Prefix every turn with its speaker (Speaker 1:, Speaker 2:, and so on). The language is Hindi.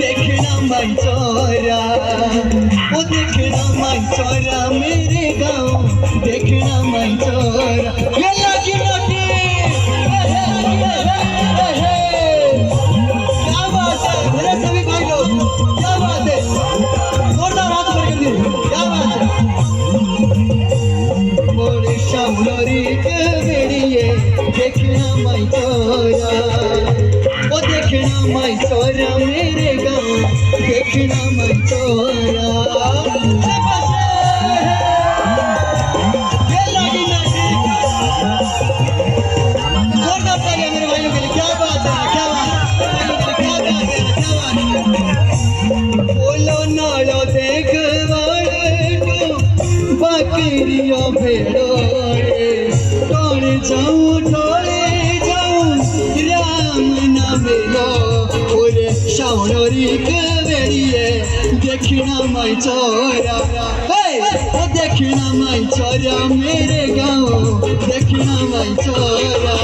Speaker 1: देखना माई चोरा ओ देखना माई चोरा मेरे गाँव देखना माई चोरा ये लगी नोटी क्या बात है मेरे सभी भाई लोग क्या बात है जोरदार हाथ ऊपर कर दीजिए क्या बात है बोले शामलोरी के बेड़िए देखना माई चोरा ओ देखना माई चोरा मेरे गाँव देखना माई चोरा ये लगी नोटी जोरदार तालियां मेरे भाइयों के लिए क्या बात है क्या बात है क्या बात है बोलो नालो देख बकरियों भेड़ोड़े टोले जाऊं राम ना मिलो ओरे शावनोरी के बेड़िए देखना माई चोरा ओ देखना माई चोरा मेरे गाँव देखना माई चोरा